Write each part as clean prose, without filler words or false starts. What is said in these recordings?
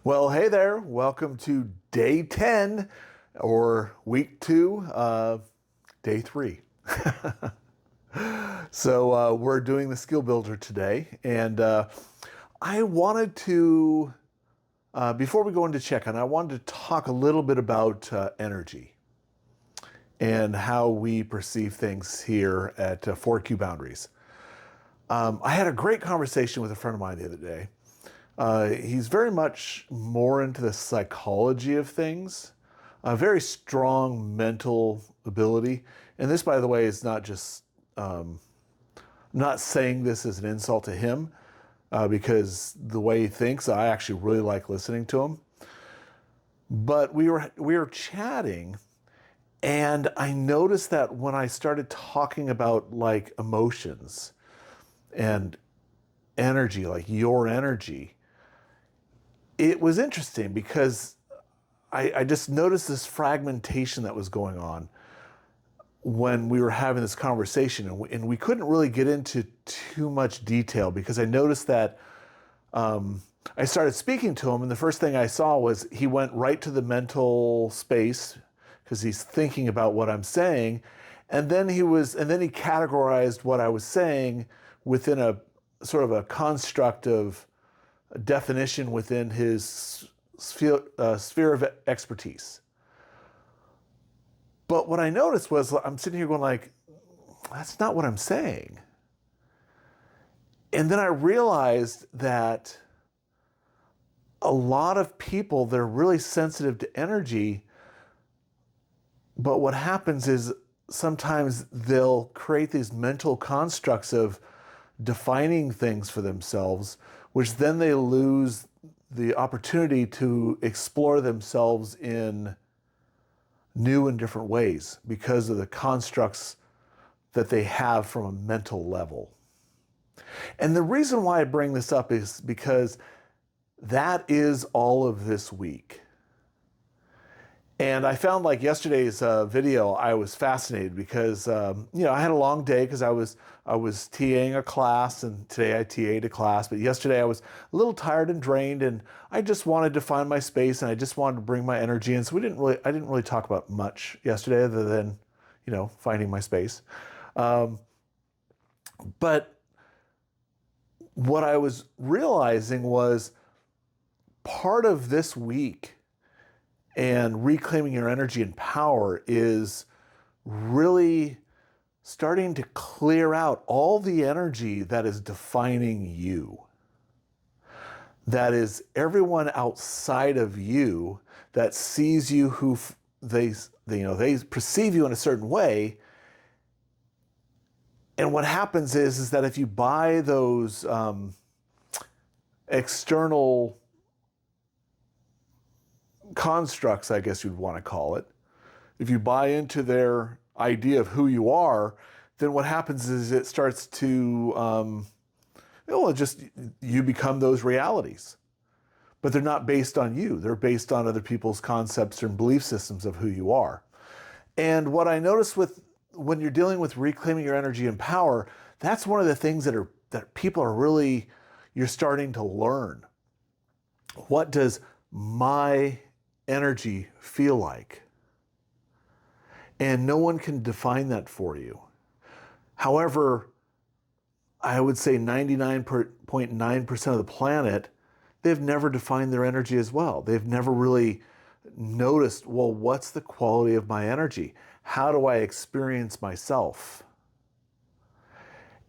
Well, hey there. Welcome to day 10 or week 2 of day 3. So we're doing the skill builder today. And I wanted to, before we go into check-in, I wanted to talk a little bit about energy and how we perceive things here at 4Q Boundaries. I had a great conversation with a friend of mine the other day. He's very much more into the psychology of things, a very strong mental ability. And this, by the way, is not just, not saying this as an insult to him, because the way he thinks, I actually really like listening to him. But we were chatting, and I noticed that when I started talking about like emotions and energy, like your energy, it was interesting because I just noticed this fragmentation that was going on when we were having this conversation, and we couldn't really get into too much detail because I noticed that I started speaking to him, and the first thing I saw was he went right to the mental space because he's thinking about what I'm saying, and then he categorized what I was saying within a sort of a construct of definition within his sphere of expertise. But what I noticed was I'm sitting here going like, that's not what I'm saying. And then I realized that a lot of people, they're really sensitive to energy, but what happens is sometimes they'll create these mental constructs of defining things for themselves, which then they lose the opportunity to explore themselves in new and different ways because of the constructs that they have from a mental level. And the reason why I bring this up is because that is all of this week. And I found like yesterday's video, I was fascinated because, I had a long day because I was TAing a class, and today I TA'd a class, but yesterday I was a little tired and drained, and I just wanted to find my space, and I just wanted to bring my energy in. So I didn't really talk about much yesterday other than, finding my space. But what I was realizing was part of this week and reclaiming your energy and power is really starting to clear out all the energy that is defining you. That is everyone outside of you that sees you, who they perceive you in a certain way. And what happens is that if you buy those external constructs, I guess you'd want to call it, if you buy into their idea of who you are, then what happens is it starts to, you become those realities. But they're not based on you. They're based on other people's concepts and belief systems of who you are. And what I noticed when you're dealing with reclaiming your energy and power, that's one of the things that people are really, you're starting to learn. What does my energy feel like? And no one can define that for you. However, I would say 99.9% of the planet, they've never defined their energy as well. They've never really noticed, well, what's the quality of my energy? How do I experience myself?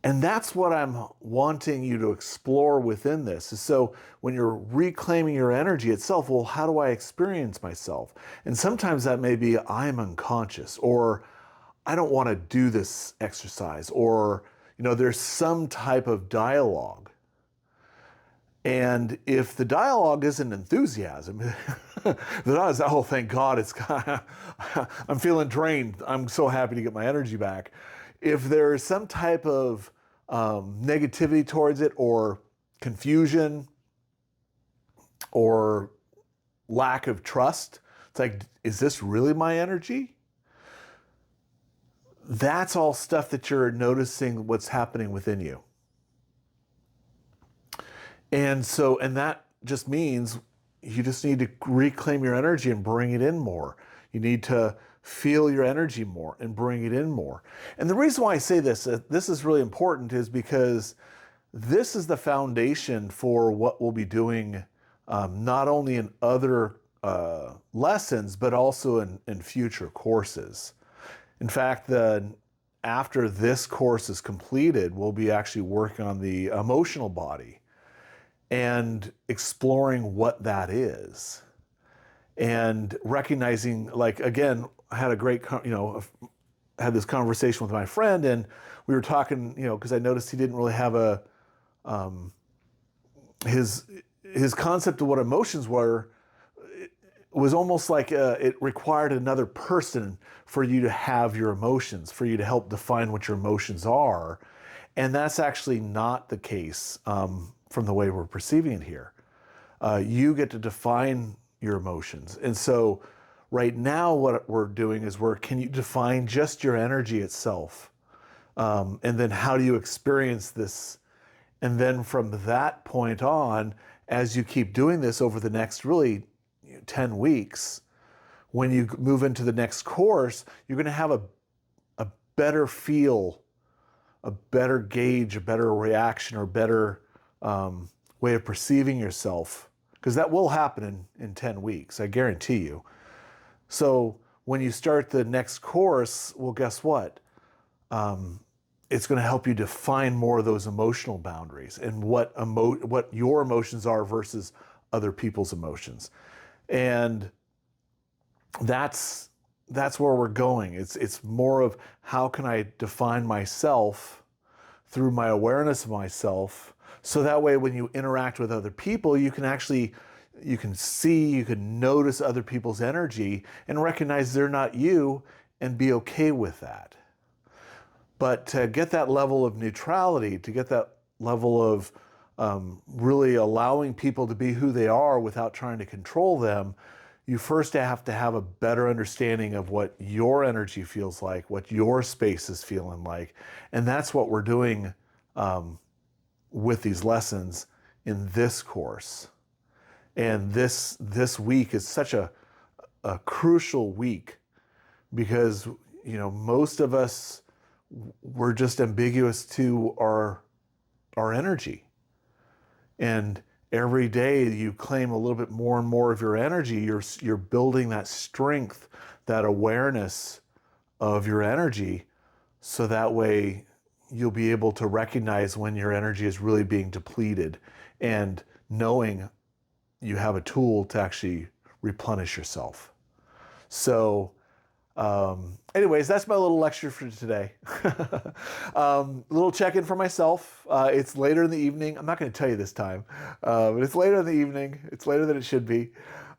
And that's what I'm wanting you to explore within this. So when you're reclaiming your energy itself, well, how do I experience myself? And sometimes that may be I'm unconscious, or I don't want to do this exercise, or, there's some type of dialogue. And if the dialogue isn't enthusiasm, then oh, thank God, I'm feeling drained. I'm so happy to get my energy back. If there's some type of negativity towards it, or confusion, or lack of trust, it's like, is this really my energy? That's all stuff that you're noticing what's happening within you. And that just means you just need to reclaim your energy and bring it in more. You need to feel your energy more and bring it in more. And the reason why I say this, this is really important, is because this is the foundation for what we'll be doing, not only in other lessons, but also in future courses. In fact, after this course is completed, we'll be actually working on the emotional body and exploring what that is. And recognizing, like, again, I had a great, had this conversation with my friend, and we were talking, because I noticed he didn't really have his concept of what emotions were. It was almost like it required another person for you to have your emotions, for you to help define what your emotions are. And that's actually not the case from the way we're perceiving it here. You get to define your emotions. And so right now what we're doing is can you define just your energy itself? And then how do you experience this? And then from that point on, as you keep doing this over the next really 10 weeks, when you move into the next course, you're going to have a better feel, a better gauge, a better reaction, or better way of perceiving yourself. Because that will happen in 10 weeks, I guarantee you. So when you start the next course, well, guess what? It's going to help you define more of those emotional boundaries and what your emotions are versus other people's emotions. And that's where we're going. It's more of how can I define myself through my awareness of myself, so that way when you interact with other people, you can see, you can notice other people's energy and recognize they're not you and be okay with that. But to get that level of neutrality, to get that level of really allowing people to be who they are without trying to control them, you first have to have a better understanding of what your energy feels like, what your space is feeling like. And that's what we're doing with these lessons in this course. And this week is such a crucial week, because most of us, we're just ambiguous to our energy. And every day you claim a little bit more and more of your energy, you're building that strength, that awareness of your energy, so that way you'll be able to recognize when your energy is really being depleted, and knowing you have a tool to actually replenish yourself. So anyways, that's my little lecture for today. A little check-in for myself. It's later in the evening. I'm not going to tell you this time, but it's later in the evening. It's later than it should be.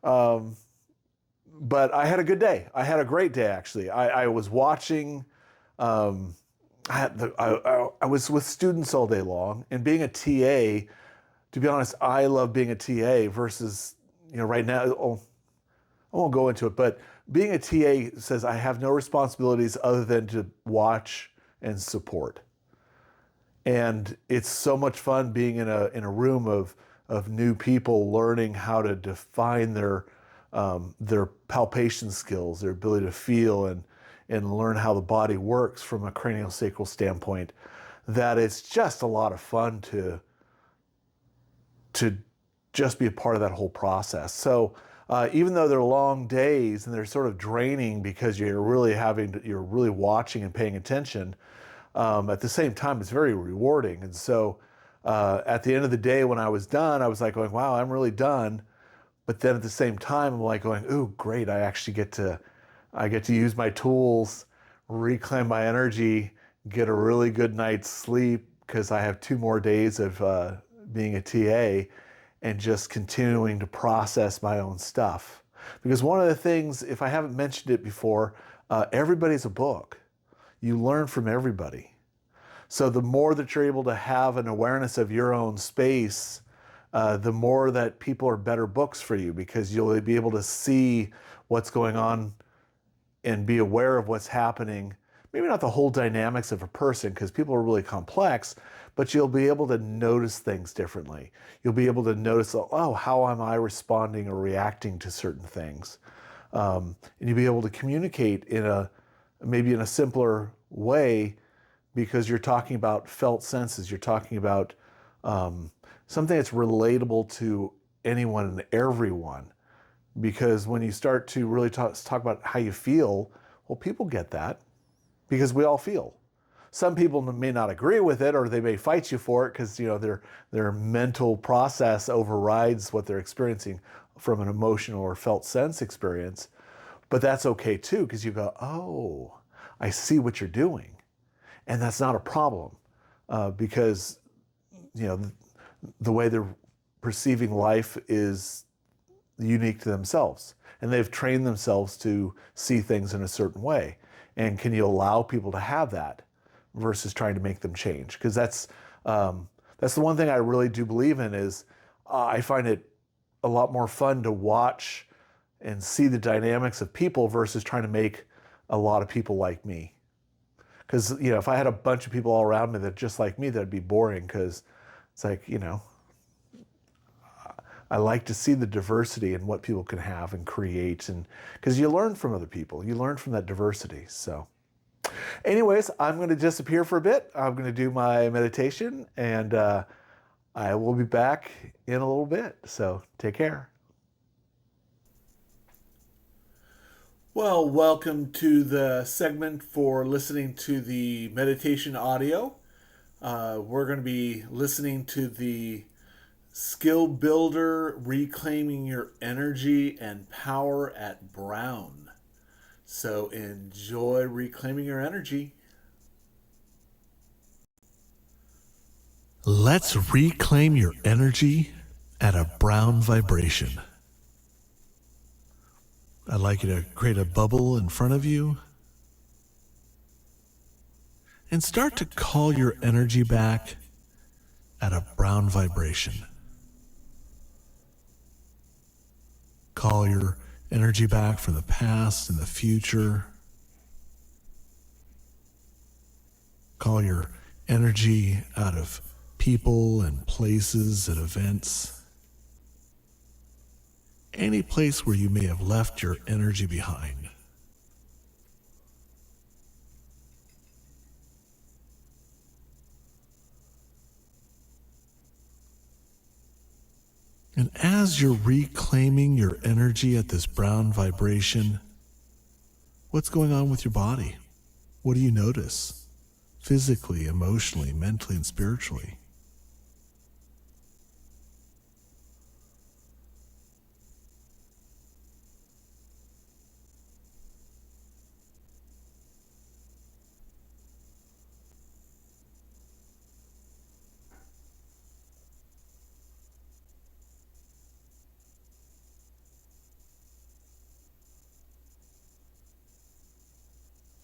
But I had a good day. I had a great day, actually. I was watching, I was with students all day long, and being a TA, to be honest, I love being a TA versus, right now, I won't go into it, but being a TA says I have no responsibilities other than to watch and support. And it's so much fun being in a room of new people, learning how to define their palpation skills, their ability to feel and learn how the body works from a craniosacral standpoint, that it's just a lot of fun to just be a part of that whole process. So even though they're long days and they're sort of draining because you're really watching and paying attention, at the same time, it's very rewarding. And so at the end of the day, when I was done, I was like going, wow, I'm really done. But then at the same time, I'm like going, ooh, great. I get to use my tools, reclaim my energy, get a really good night's sleep, because I have 2 more days of being a TA and just continuing to process my own stuff. Because one of the things, if I haven't mentioned it before, everybody's a book. You learn from everybody. So the more that you're able to have an awareness of your own space, the more that people are better books for you, because you'll be able to see what's going on and be aware of what's happening maybe not the whole dynamics of a person, because people are really complex, but you'll be able to notice things differently. You'll be able to notice, oh, how am I responding or reacting to certain things? And you'll be able to communicate maybe in a simpler way, because you're talking about felt senses. You're talking about something that's relatable to anyone and everyone. Because when you start to really talk about how you feel, well, people get that because we all feel. Some people may not agree with it, or they may fight you for it because their mental process overrides what they're experiencing from an emotional or felt sense experience. But that's okay too, because you go, oh, I see what you're doing, and that's not a problem, because the way they're perceiving life is unique to themselves, and they've trained themselves to see things in a certain way. And can you allow people to have that versus trying to make them change? Because that's the one thing I really do believe in is I find it a lot more fun to watch and see the dynamics of people versus trying to make a lot of people like me. Because if I had a bunch of people all around me that just like me, that'd be boring, because it's like, I like to see the diversity in what people can have and create, and because you learn from other people, you learn from that diversity. So anyways, I'm going to disappear for a bit. I'm going to do my meditation, and I will be back in a little bit. So take care. Well, welcome to the segment for listening to the meditation audio. We're going to be listening to the Skill Builder, Reclaiming Your Energy and Power at Brown. So enjoy reclaiming your energy. Let's reclaim your energy at a brown vibration. I'd like you to create a bubble in front of you and start to call your energy back at a brown vibration. Call your energy back from the past and the future. Call your energy out of people and places and events. Any place where you may have left your energy behind. And as you're reclaiming your energy at this brown vibration, what's going on with your body? What do you notice? Physically, emotionally, mentally, and spiritually.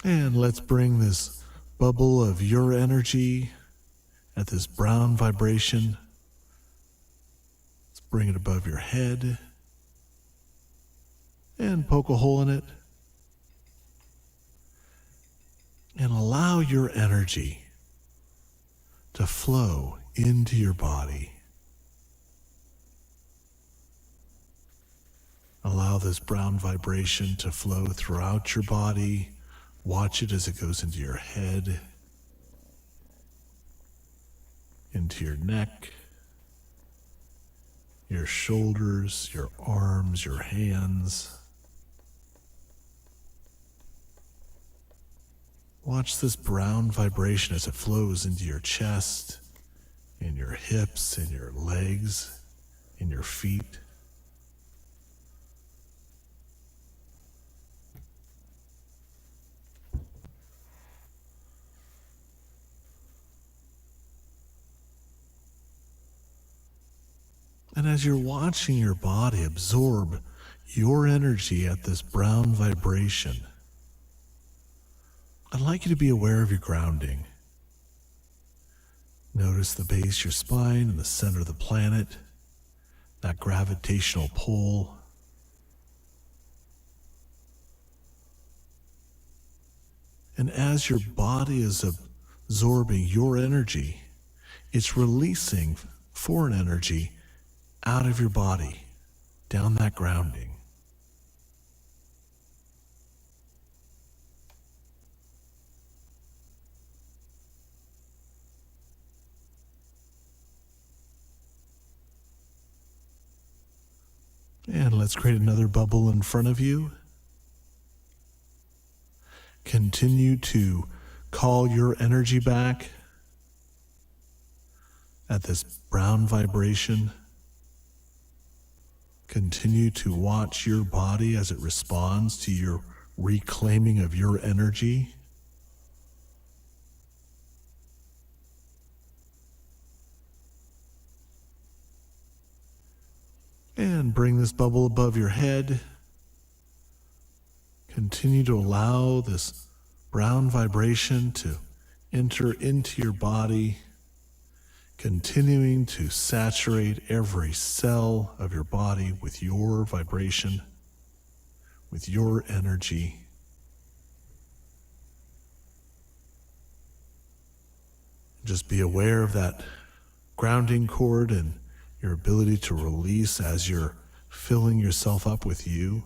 And let's bring this bubble of your energy at this brown vibration. Let's bring it above your head and poke a hole in it. And allow your energy to flow into your body. Allow this brown vibration to flow throughout your body. Watch it as it goes into your head, into your neck, your shoulders, your arms, your hands. Watch this brown vibration as it flows into your chest, in your hips, in your legs, in your feet. And as you're watching your body absorb your energy at this brown vibration, I'd like you to be aware of your grounding. Notice the base of your spine and the center of the planet, that gravitational pull. And as your body is absorbing your energy, it's releasing foreign energy out of your body, down that grounding. And let's create another bubble in front of you. Continue to call your energy back at this brown vibration. Continue to watch your body as it responds to your reclaiming of your energy. And bring this bubble above your head. Continue to allow this brown vibration to enter into your body, continuing to saturate every cell of your body with your vibration, with your energy. Just be aware of that grounding cord and your ability to release as you're filling yourself up with you.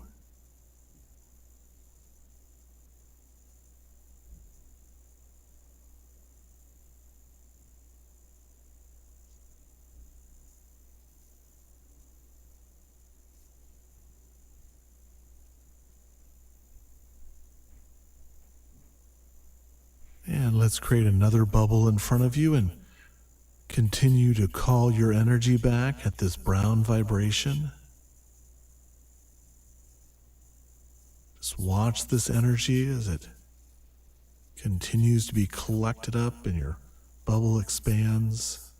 And let's create another bubble in front of you and continue to call your energy back at this brown vibration. Just watch this energy as it continues to be collected up and your bubble expands.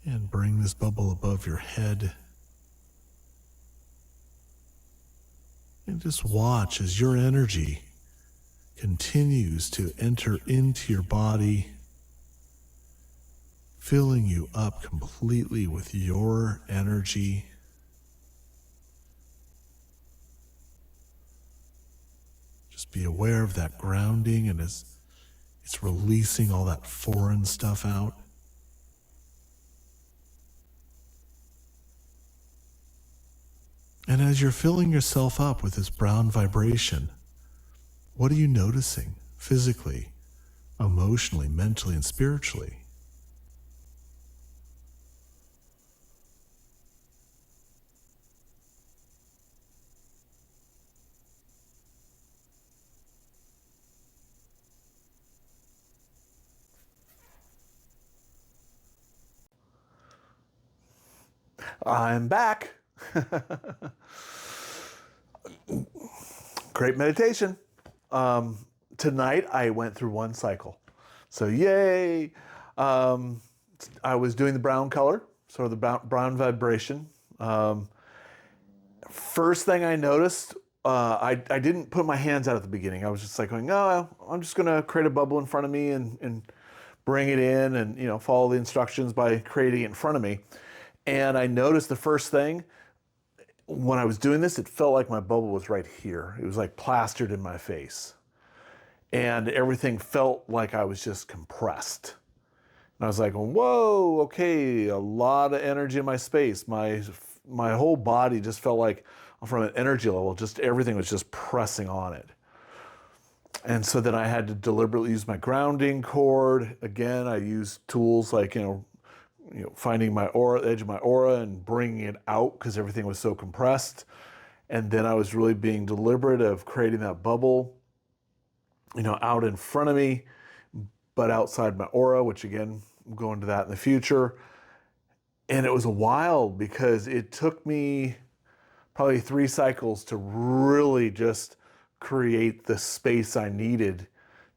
And bring this bubble above your head. And just watch as your energy continues to enter into your body, filling you up completely with your energy. Just be aware of that grounding, and as it's releasing all that foreign stuff out. And as you're filling yourself up with this brown vibration, what are you noticing physically, emotionally, mentally, and spiritually? I'm back. Great meditation. Tonight I went through one cycle. So yay. I was doing the brown color, sort of the brown vibration. First thing I noticed, I didn't put my hands out at the beginning. I was just like going, oh, I'm just going to create a bubble in front of me and bring it in and, follow the instructions by creating it in front of me. And I noticed the first thing, when I was doing this, it felt like my bubble was right here. It was like plastered in my face. And everything felt like I was just compressed. And I was like, whoa, okay, a lot of energy in my space. My whole body just felt like, from an energy level, just everything was just pressing on it. And so then I had to deliberately use my grounding cord. Again, I used tools like, finding my aura, the edge of my aura and bringing it out because everything was so compressed. And then I was really being deliberate of creating that bubble, out in front of me, but outside my aura, which again, we'll go into that in the future. And it was wild because it took me probably 3 cycles to really just create the space I needed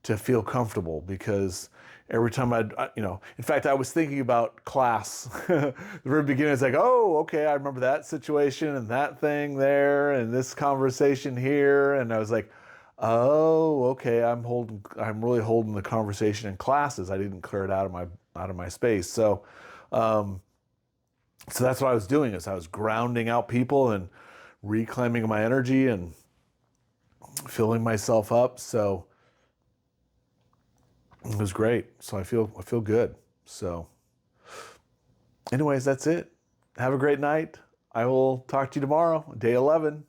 to feel comfortable, because every time in fact, I was thinking about class. The very beginning, it's like, oh, okay, I remember that situation and that thing there and this conversation here. And I was like, oh, okay, I'm really holding the conversation in classes. I didn't clear it out of my space. So that's what I was doing, is I was grounding out people and reclaiming my energy and filling myself up. So it was great. So I feel good. So anyways, that's it. Have a great night. I will talk to you tomorrow, day 11.